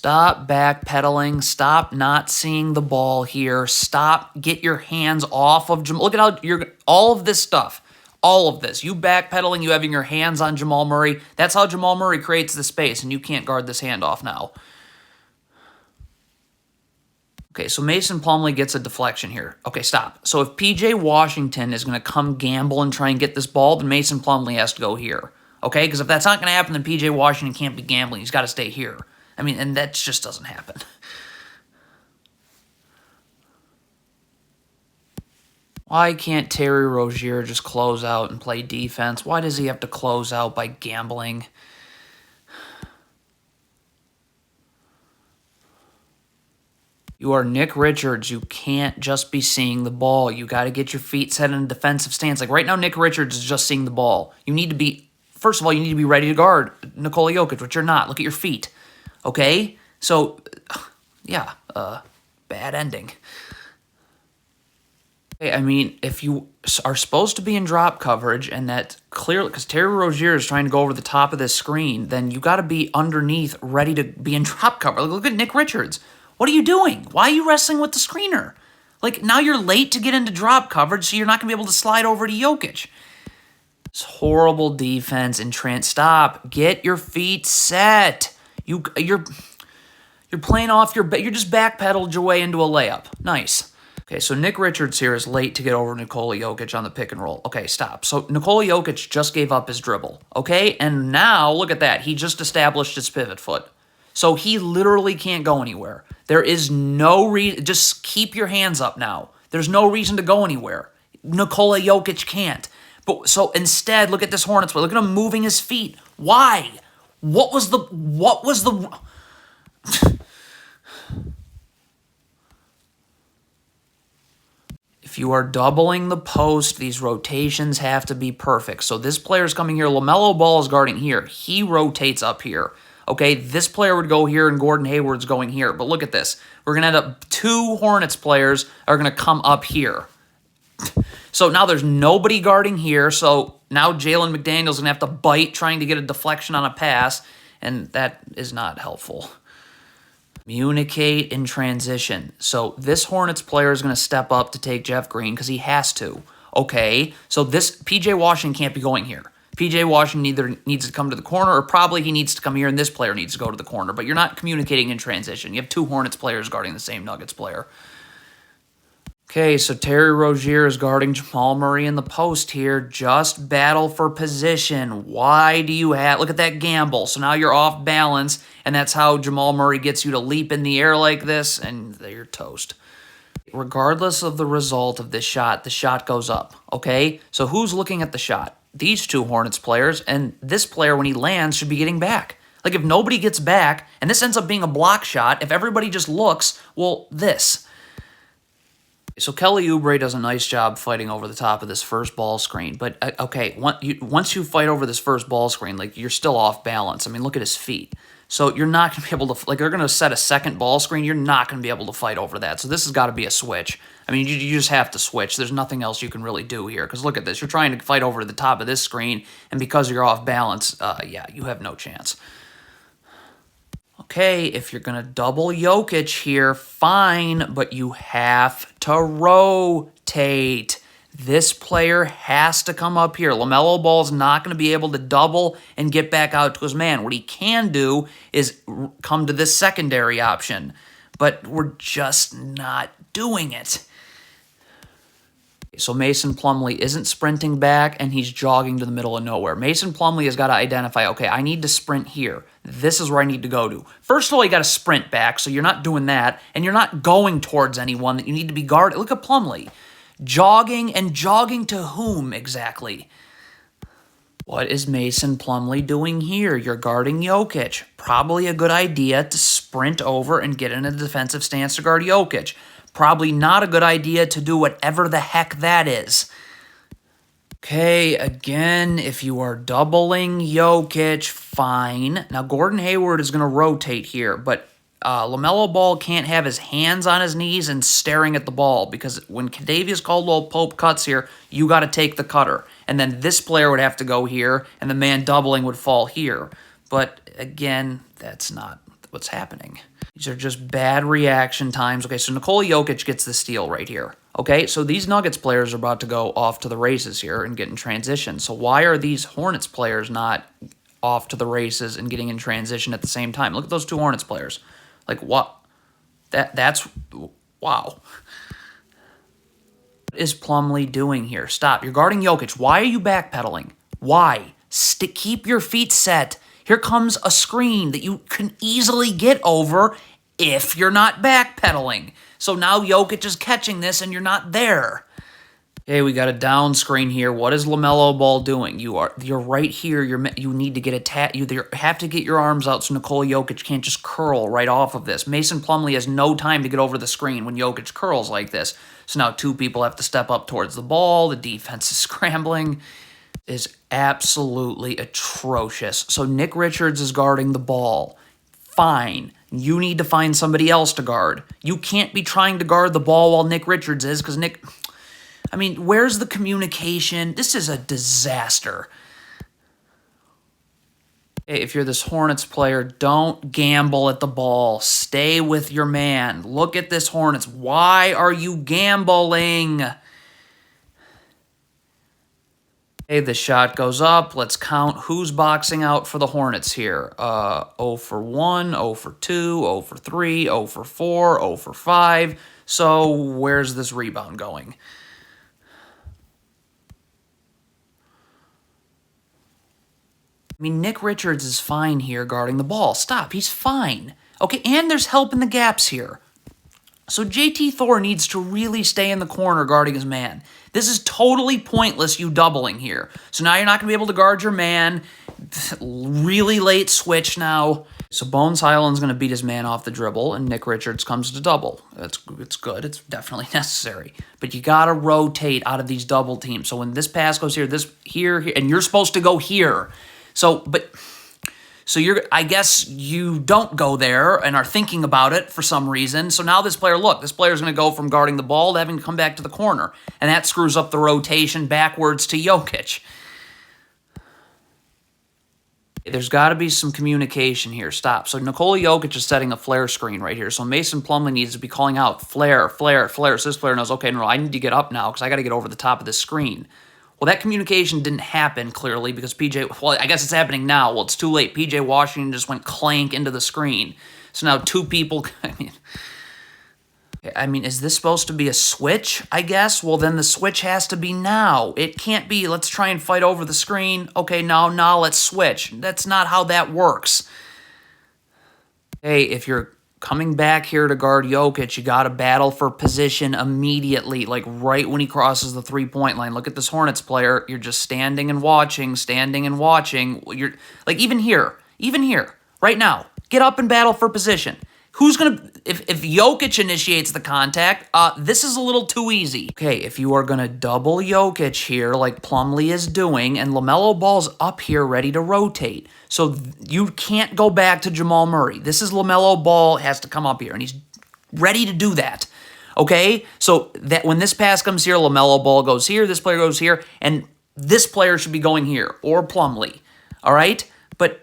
Stop backpedaling. Stop not seeing the ball here. Stop. Get your hands off of Jamal. Look at how you're all of this stuff. All of this. You backpedaling, you having your hands on Jamal Murray. That's how Jamal Murray creates the space, and you can't guard this handoff now. Okay, so Mason Plumlee gets a deflection here. Okay, stop. So if P.J. Washington is going to come gamble and try and get this ball, then Mason Plumlee has to go here. Okay, because if that's not going to happen, then P.J. Washington can't be gambling. He's got to stay here. I mean, and that just doesn't happen. Why can't Terry Rozier just close out and play defense? Why does he have to close out by gambling? You are Nick Richards. You can't just be seeing the ball. You got to get your feet set in a defensive stance. Like right now, Nick Richards is just seeing the ball. You need to be, first of all, you need to be ready to guard Nikola Jokic, which you're not. Look at your feet. Okay? So, yeah, bad ending. Okay, I mean, if you are supposed to be in drop coverage and that clearly, because Terry Rozier is trying to go over the top of this screen, then you got to be underneath ready to be in drop cover. Look at Nick Richards. What are you doing? Why are you wrestling with the screener? Like, now you're late to get into drop coverage, so you're not going to be able to slide over to Jokic. It's horrible defense and stop. Get your feet set. You're playing off you're just backpedaled your way into a layup. Nice. Okay, so Nick Richards here is late to get over Nikola Jokic on the pick and roll. Okay, stop. So Nikola Jokic just gave up his dribble, okay? And now, look at that. He just established his pivot foot. So he literally can't go anywhere. There is no reason. Just keep your hands up now. There's no reason to go anywhere. Nikola Jokic can't. But so instead, look at this Hornets play. Look at him moving his feet. Why? What was the If you are doubling the post, these rotations have to be perfect. So this player's coming here. LaMelo Ball is guarding here. He rotates up here. Okay, this player would go here and Gordon Hayward's going here. But look at this. We're going to end up 2 Hornets players are going to come up here. So now there's nobody guarding here. So now Jalen McDaniels going to have to bite trying to get a deflection on a pass. And that is not helpful. Communicate in transition. So this Hornets player is going to step up to take Jeff Green because he has to. Okay, so this P.J. Washington can't be going here. P.J. Washington either needs to come to the corner or probably he needs to come here and this player needs to go to the corner. But you're not communicating in transition. You have 2 Hornets players guarding the same Nuggets player. Okay, so Terry Rozier is guarding Jamal Murray in the post here. Just battle for position. Why do you have... Look at that gamble. So now you're off balance, and that's how Jamal Murray gets you to leap in the air like this, and you're toast. Regardless of the result of this shot, the shot goes up, okay? So who's looking at the shot? These 2 Hornets players, and this player, when he lands, should be getting back. Like, if nobody gets back, and this ends up being a block shot, if everybody just looks, well, this... So Kelly Oubre does a nice job fighting over the top of this first ball screen. But, okay, once you fight over this first ball screen, like, you're still off balance. I mean, look at his feet. So you're not going to be able to, like, they're going to set a second ball screen. You're not going to be able to fight over that. So this has got to be a switch. I mean, you just have to switch. There's nothing else you can really do here. Because look at this. You're trying to fight over the top of this screen. And because you're off balance, yeah, you have no chance. Okay, if you're going to double Jokic here, fine, but you have to rotate. This player has to come up here. LaMelo Ball's not going to be able to double and get back out to his man. What he can do is come to this secondary option, but we're just not doing it. So Mason Plumlee isn't sprinting back, and he's jogging to the middle of nowhere. Mason Plumlee has got to identify, okay, I need to sprint here. This is where I need to go to. First of all, you got to sprint back, so you're not doing that, and you're not going towards anyone that you need to be guarded. Look at Plumlee. Jogging, and jogging to whom exactly? What is Mason Plumlee doing here? You're guarding Jokic. Probably a good idea to sprint over and get in a defensive stance to guard Jokic. Probably not a good idea to do whatever the heck that is. Okay, again, if you are doubling Jokic, fine. Now, Gordon Hayward is going to rotate here, but LaMelo Ball can't have his hands on his knees and staring at the ball because when Kentavious Caldwell-Pope cuts here, you got to take the cutter. And then this player would have to go here, and the man doubling would fall here. But, again, that's not what's happening. These are just bad reaction times. Okay, so Nikola Jokic gets the steal right here. Okay, so these Nuggets players are about to go off to the races here and get in transition. So why are these Hornets players not off to the races and getting in transition at the same time? Look at those two Hornets players. Like, what? That's... Wow. What is Plumlee doing here? Stop. You're guarding Jokic. Why are you backpedaling? Why? Keep your feet set. Here comes a screen that you can easily get over if you're not backpedaling. So now Jokic is catching this and you're not there. Okay, we got a down screen here. What is LaMelo Ball doing? You're right here. You need to get attacked. You have to get your arms out so Nikola Jokic can't just curl right off of this. Mason Plumlee has no time to get over the screen when Jokic curls like this. So now two people have to step up towards the ball. The defense is scrambling. Is absolutely atrocious. So Nick Richards is guarding the ball. Fine. You need to find somebody else to guard. You can't be trying to guard the ball while Nick Richards is, because Nick... I mean, where's the communication? This is a disaster. If you're this Hornets player, don't gamble at the ball. Stay with your man. Look at this Hornets. Why are you gambling? Okay, the shot goes up. Let's count who's boxing out for the Hornets here. 0 for 1, 0 for 2, 0 for 3, 0 for 4, 0 for 5. So where's this rebound going? I mean, Nick Richards is fine here guarding the ball. Stop, he's fine. Okay, and there's help in the gaps here. So JT Thor needs to really stay in the corner guarding his man. This is totally pointless, you doubling here. So now you're not going to be able to guard your man. Really late switch now. So Bones Highland's going to beat his man off the dribble, and Nick Richards comes to double. It's good. It's definitely necessary. But you got to rotate out of these double teams. So when this pass goes here, this here, and you're supposed to go here. So I guess you don't go there and are thinking about it for some reason. So now this player's going to go from guarding the ball to having to come back to the corner. And that screws up the rotation backwards to Jokic. There's got to be some communication here. Stop. So Nikola Jokic is setting a flare screen right here. So Mason Plumlee needs to be calling out flare, flare, flare. So this player knows, okay, no, I need to get up now because I got to get over the top of this screen. Well, that communication didn't happen, clearly, because well, I guess it's happening now. Well, it's too late. P.J. Washington just went clank into the screen. So now two people, I mean, is this supposed to be a switch, I guess? Well, then the switch has to be now. It can't be, let's try and fight over the screen. Okay, now let's switch. That's not how that works. Hey, if you're coming back here to guard Jokic, you got to battle for position immediately, like right when he crosses the three-point line. Look at this Hornets player. You're just standing and watching. You're like, even here, right now, get up and battle for position. Who's going to, if Jokic initiates the contact, this is a little too easy. Okay, if you are going to double Jokic here like Plumlee is doing, and LaMelo Ball's up here ready to rotate, so you can't go back to Jamal Murray. This is LaMelo Ball has to come up here, and he's ready to do that. Okay, so that when this pass comes here, LaMelo Ball goes here, this player goes here, and this player should be going here, or Plumlee. All right, but